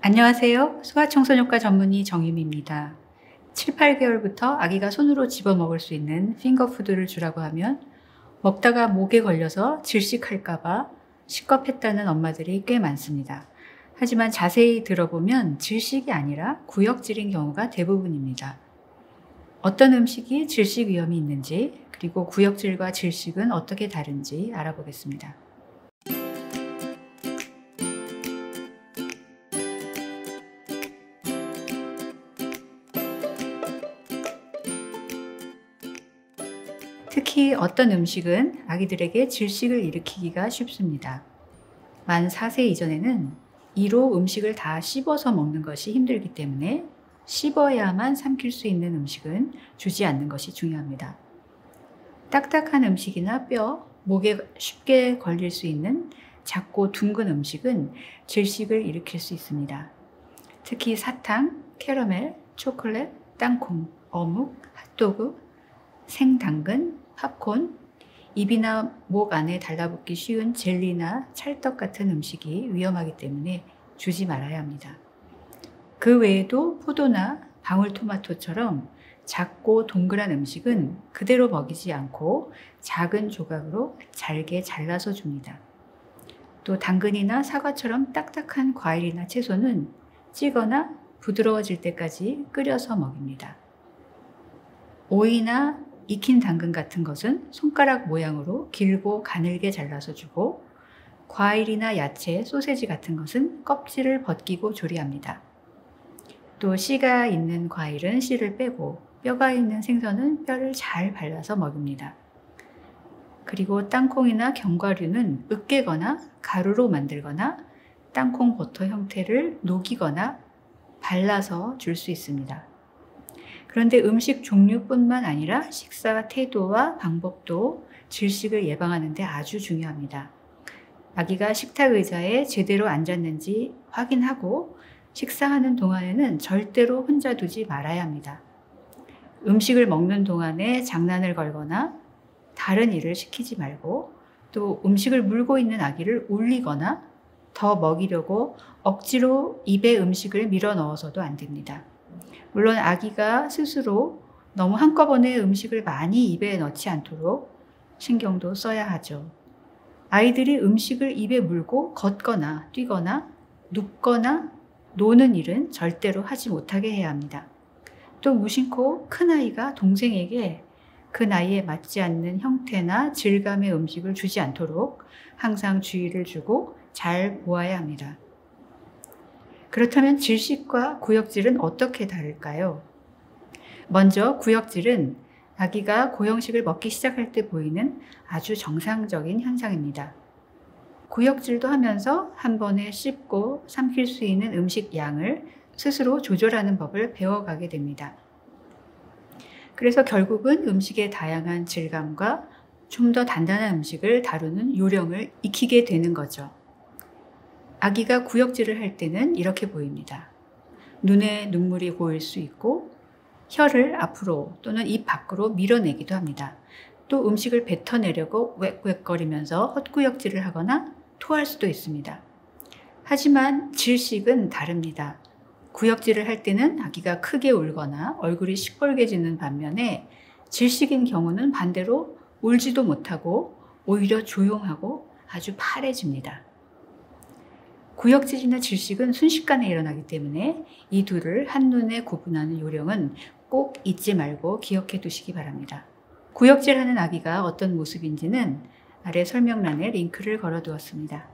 안녕하세요. 소아청소년과 전문의 정유미입니다. 7, 8개월부터 아기가 손으로 집어 먹을 수 있는 핑거푸드를 주라고 하면 먹다가 목에 걸려서 질식할까봐 식겁했다는 엄마들이 꽤 많습니다. 하지만 자세히 들어보면 질식이 아니라 구역질인 경우가 대부분입니다. 어떤 음식이 질식 위험이 있는지, 그리고 구역질과 질식은 어떻게 다른지 알아보겠습니다. 특히 어떤 음식은 아기들에게 질식을 일으키기가 쉽습니다. 만 4세 이전에는 이로 음식을 다 씹어서 먹는 것이 힘들기 때문에 씹어야만 삼킬 수 있는 음식은 주지 않는 것이 중요합니다. 딱딱한 음식이나 뼈, 목에 쉽게 걸릴 수 있는 작고 둥근 음식은 질식을 일으킬 수 있습니다. 특히 사탕, 캐러멜, 초콜릿, 땅콩, 어묵, 핫도그, 생당근, 팝콘, 입이나 목 안에 달라붙기 쉬운 젤리나 찰떡 같은 음식이 위험하기 때문에 주지 말아야 합니다. 그 외에도 포도나 방울토마토처럼 작고 동그란 음식은 그대로 먹이지 않고 작은 조각으로 잘게 잘라서 줍니다. 또 당근이나 사과처럼 딱딱한 과일이나 채소는 찌거나 부드러워질 때까지 끓여서 먹입니다. 오이나 익힌 당근 같은 것은 손가락 모양으로 길고 가늘게 잘라서 주고, 과일이나 야채, 소세지 같은 것은 껍질을 벗기고 조리합니다. 또 씨가 있는 과일은 씨를 빼고, 뼈가 있는 생선은 뼈를 잘 발라서 먹입니다. 그리고 땅콩이나 견과류는 으깨거나 가루로 만들거나 땅콩 버터 형태를 녹이거나 발라서 줄 수 있습니다. 그런데 음식 종류뿐만 아니라 식사 태도와 방법도 질식을 예방하는 데 아주 중요합니다. 아기가 식탁 의자에 제대로 앉았는지 확인하고 식사하는 동안에는 절대로 혼자 두지 말아야 합니다. 음식을 먹는 동안에 장난을 걸거나 다른 일을 시키지 말고, 또 음식을 물고 있는 아기를 울리거나 더 먹이려고 억지로 입에 음식을 밀어 넣어서도 안 됩니다. 물론 아기가 스스로 너무 한꺼번에 음식을 많이 입에 넣지 않도록 신경도 써야 하죠. 아이들이 음식을 입에 물고 걷거나 뛰거나 눕거나 노는 일은 절대로 하지 못하게 해야 합니다. 또 무심코 큰아이가 동생에게 그 나이에 맞지 않는 형태나 질감의 음식을 주지 않도록 항상 주의를 주고 잘 보아야 합니다. 그렇다면 질식과 구역질은 어떻게 다를까요? 먼저 구역질은 아기가 고형식을 먹기 시작할 때 보이는 아주 정상적인 현상입니다. 구역질도 하면서 한 번에 씹고 삼킬 수 있는 음식 양을 스스로 조절하는 법을 배워가게 됩니다. 그래서 결국은 음식의 다양한 질감과 좀 더 단단한 음식을 다루는 요령을 익히게 되는 거죠. 아기가 구역질을 할 때는 이렇게 보입니다. 눈에 눈물이 고일 수 있고, 혀를 앞으로 또는 입 밖으로 밀어내기도 합니다. 또 음식을 뱉어내려고 웩웩거리면서 헛구역질을 하거나 토할 수도 있습니다. 하지만 질식은 다릅니다. 구역질을 할 때는 아기가 크게 울거나 얼굴이 시뻘개지는 반면에, 질식인 경우는 반대로 울지도 못하고 오히려 조용하고 아주 파래집니다. 구역질이나 질식은 순식간에 일어나기 때문에 이 둘을 한눈에 구분하는 요령은 꼭 잊지 말고 기억해 두시기 바랍니다. 구역질하는 아기가 어떤 모습인지는 아래 설명란에 링크를 걸어 두었습니다.